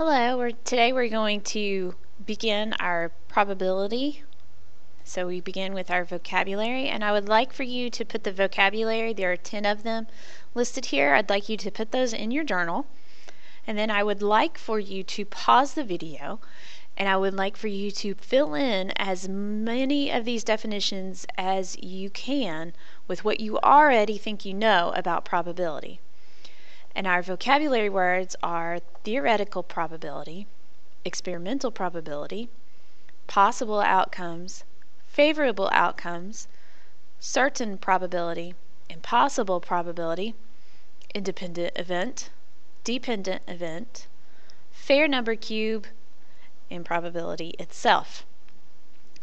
Hello, today we're going to begin our probability. So we begin with our vocabulary, and I would like for you to put the vocabulary, there are 10 of them listed here. I'd like you to put those in your journal, and then I would like for you to pause the video, and I would like for you to fill in as many of these definitions as you can with what you already think you know about probability. And our vocabulary words are theoretical probability, experimental probability, possible outcomes, favorable outcomes, certain probability, impossible probability, independent event, dependent event, fair number cube, and probability itself.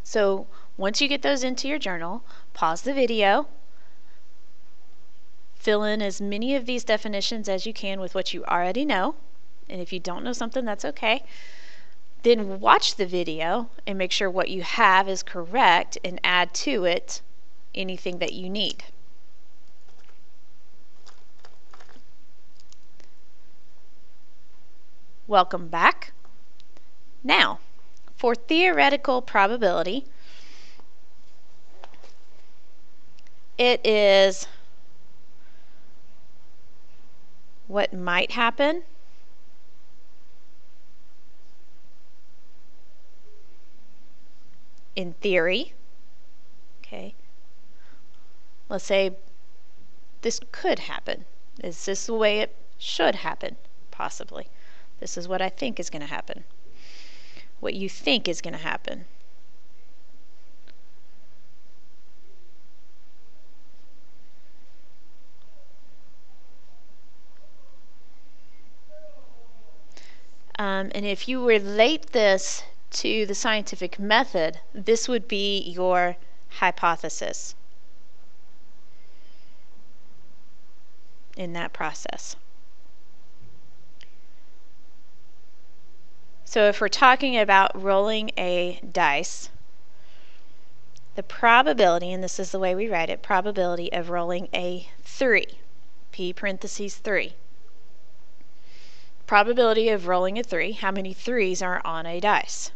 So once you get those into your journal, pause the video, fill in as many of these definitions as you can with what you already know, and if you don't know something, that's okay. Then watch the video and make sure what you have is correct and add to it anything that you need. Welcome back. Now, for theoretical probability, it is what might happen, in theory. Okay. Let's say this could happen. Is this the way it should happen? Possibly. This is what I think is going to happen. What you think is going to happen. And if you relate this to the scientific method, this would be your hypothesis in that process. So if we're talking about rolling a dice, the probability, and this is the way we write it, probability of rolling a 3, P parentheses 3. Probability of rolling a 3, how many 3s are on a dice?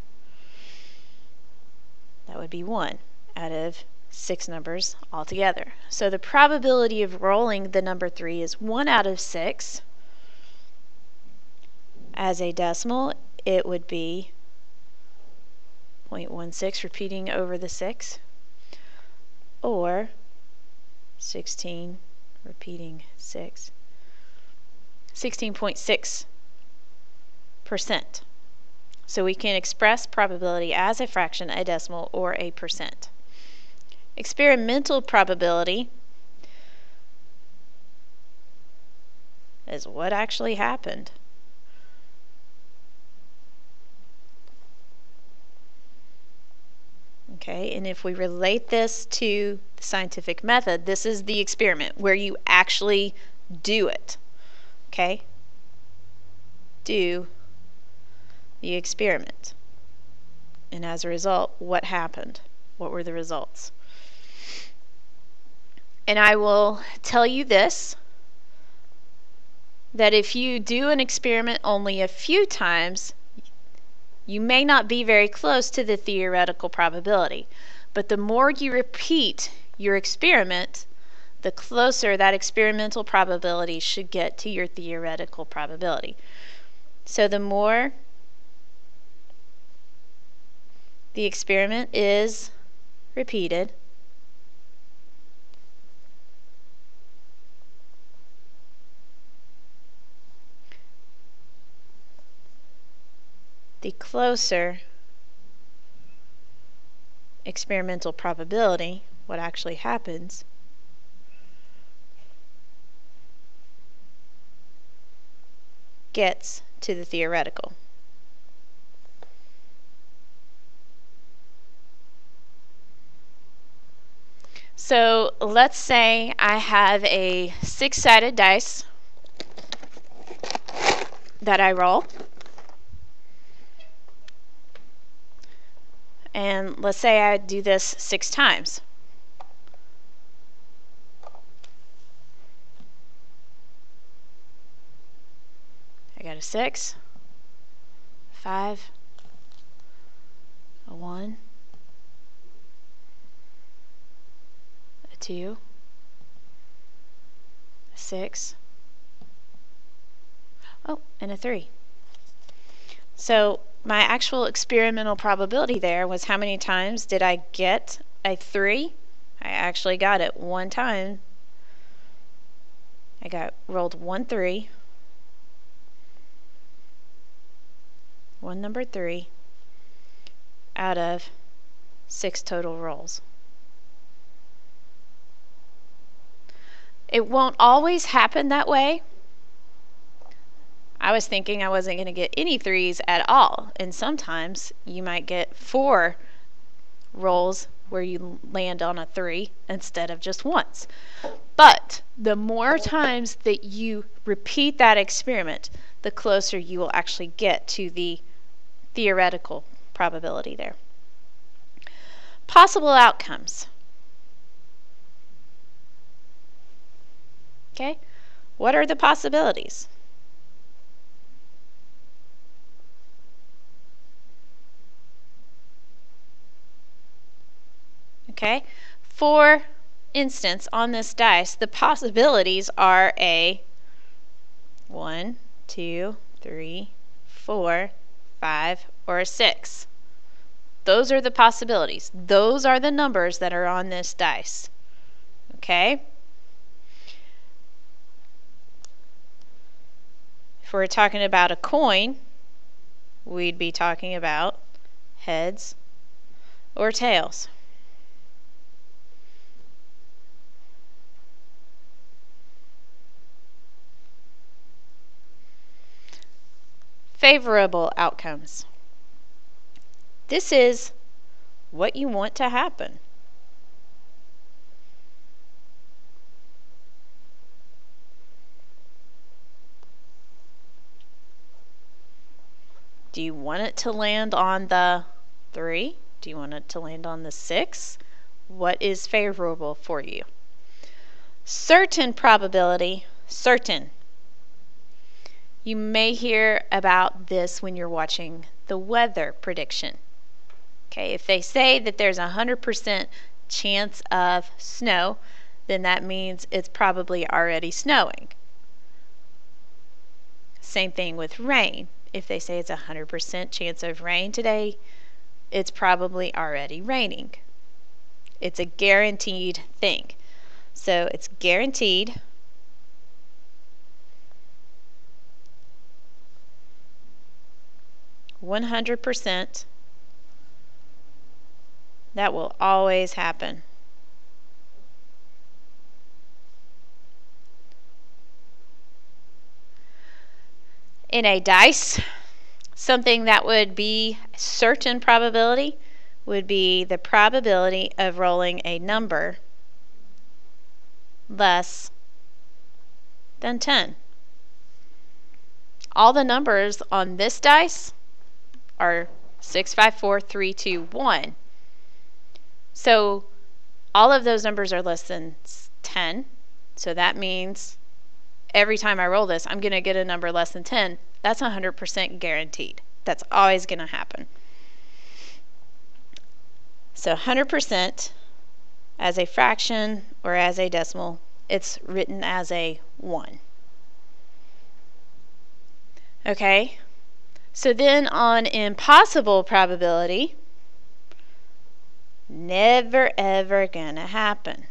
That would be 1 out of 6 numbers altogether. So the probability of rolling the number 3 is 1 out of 6. As a decimal, it would be 0.16 repeating over the 6, or 16 repeating 6. 16.6%. So we can express probability as a fraction, a decimal, or a percent. Experimental probability is what actually happened. Okay, and if we relate this to the scientific method, this is the experiment where you actually do it. Okay? Do the experiment. And as a result, what happened? What were the results? And I will tell you this, that if you do an experiment only a few times, you may not be very close to the theoretical probability. But the more you repeat your experiment, the closer that experimental probability should get to your theoretical probability. So the more the experiment is repeated, the closer experimental probability, what actually happens, gets to the theoretical. So let's say I have a 6-sided dice that I roll. And let's say I do this 6 times. I got a 6, 5, a 1, a 2, a 6, oh, and a 3. So my actual experimental probability there was how many times did I get a 3? I actually got it one time. I rolled 1 3, one number 3 out of 6 total rolls. It won't always happen that way. I was thinking I wasn't going to get any 3s at all, and sometimes you might get 4 rolls where you land on a 3 instead of just once. But the more times that you repeat that experiment, the closer you will actually get to the theoretical probability there. Possible outcomes. Okay, what are the possibilities? Okay, for instance, on this dice, the possibilities are a 1, 2, 3, 4, 5, or a 6. Those are the possibilities. Those are the numbers that are on this dice. Okay? If we're talking about a coin, we'd be talking about heads or tails. Favorable outcomes. This is what you want to happen. Do you want it to land on the 3? Do you want it to land on the 6? What is favorable for you? Certain probability, certain. You may hear about this when you're watching the weather prediction. Okay, if they say that there's a 100% chance of snow, then that means it's probably already snowing. Same thing with rain. If they say it's a 100% chance of rain today, it's probably already raining. It's a guaranteed thing. So it's guaranteed. %, that will always happen. In a dice, something that would be certain probability would be the probability of rolling a number less than 10. All the numbers on this dice are 6, 5, 4, 3, 2, 1. So all of those numbers are less than 10. So that means every time I roll this, I'm going to get a number less than 10. That's 100% guaranteed. That's always going to happen. So 100% as a fraction or as a decimal, it's written as a 1. Okay? So then on impossible probability, never ever gonna happen.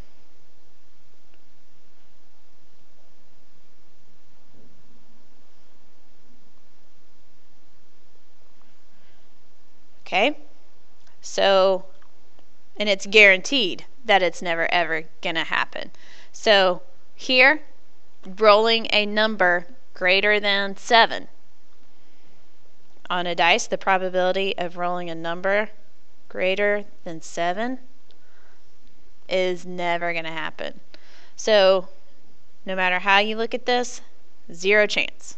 Okay? So, and it's guaranteed that it's never ever gonna happen. So here, rolling a number greater than 7. On a dice, the probability of rolling a number greater than 7 is never going to happen. So no matter how you look at this, 0 chance.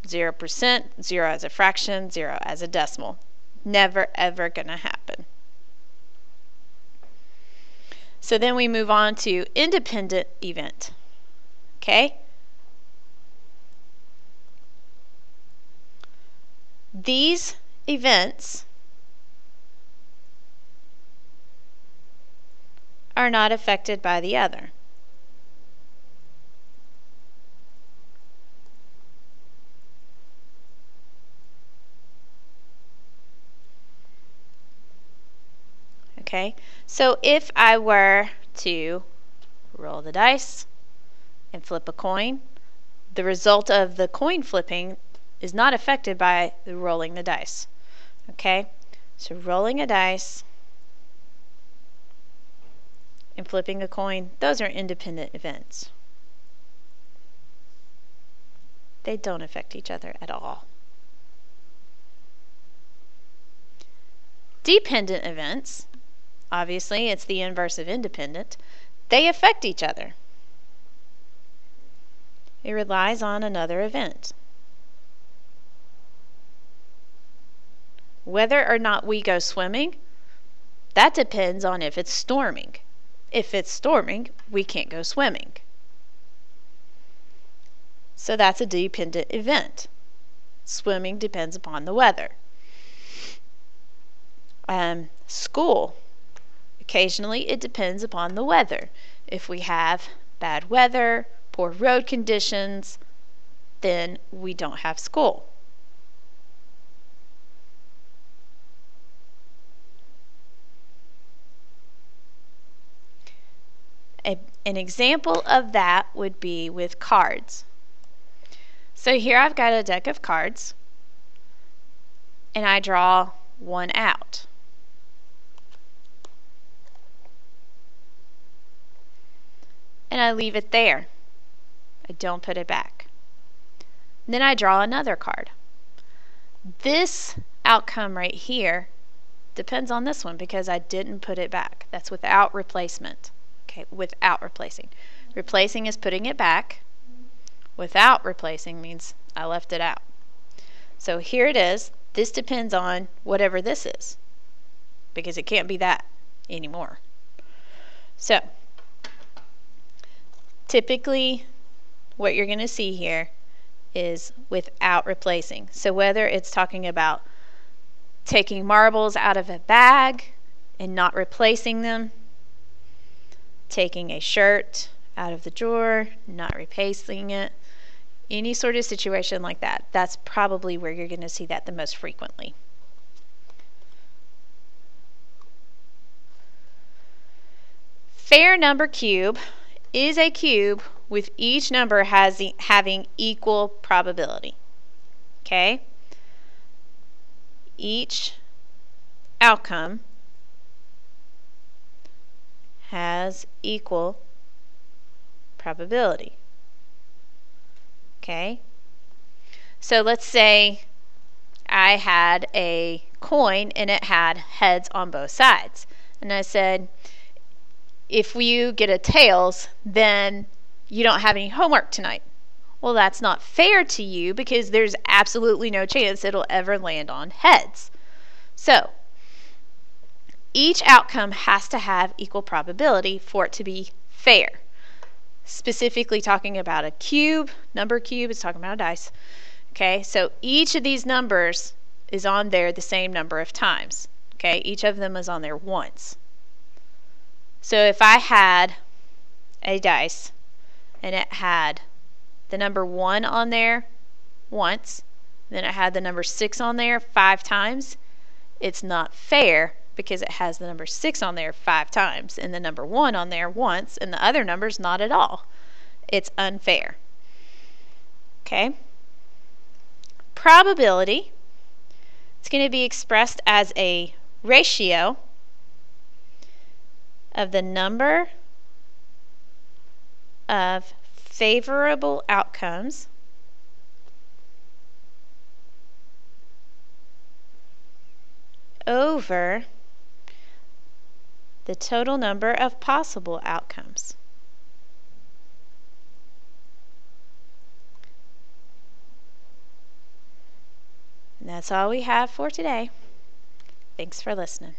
0%, 0 as a fraction, 0 as a decimal. Never ever going to happen. So then we move on to independent event. Okay? These events are not affected by the other. Okay, so if I were to roll the dice and flip a coin, the result of the coin flipping is not affected by the rolling the dice. Okay, so rolling a dice and flipping a coin, those are independent events. They don't affect each other at all. Dependent events, obviously it's the inverse of independent, they affect each other. It relies on another event. Whether or not we go swimming, that depends on if it's storming. If it's storming, we can't go swimming. So that's a dependent event. Swimming depends upon the weather. School, occasionally it depends upon the weather. If we have bad weather, poor road conditions, then we don't have school. An example of that would be with cards. So here I've got a deck of cards, and I draw one out. And I leave it there. I don't put it back. Then I draw another card. This outcome right here depends on this one because I didn't put it back. That's without replacement. Okay, without replacing. Replacing is putting it back. Without replacing means I left it out. So here it is. This depends on whatever this is because it can't be that anymore. So typically what you're going to see here is without replacing. So whether it's talking about taking marbles out of a bag and not replacing them, taking a shirt out of the drawer, not replacing it, any sort of situation like that, that's probably where you're going to see that the most frequently. Fair number cube is a cube with each number having equal probability. Okay? Each outcome has equal probability. Okay? So let's say I had a coin and it had heads on both sides. And I said, if you get a tails, then you don't have any homework tonight. Well, that's not fair to you because there's absolutely no chance it'll ever land on heads. So, each outcome has to have equal probability for it to be fair. Specifically talking about a cube, number cube is talking about a dice. Okay, so each of these numbers is on there the same number of times. Okay, each of them is on there once. So if I had a dice and it had the number 1 on there once, then it had the number 6 on there 5 times, it's not fair because it has the number 6 on there 5 times and the number 1 on there once and the other numbers not at all. It's unfair. Okay? Probability, it's going to be expressed as a ratio of the number of favorable outcomes over the total number of possible outcomes. And that's all we have for today. Thanks for listening.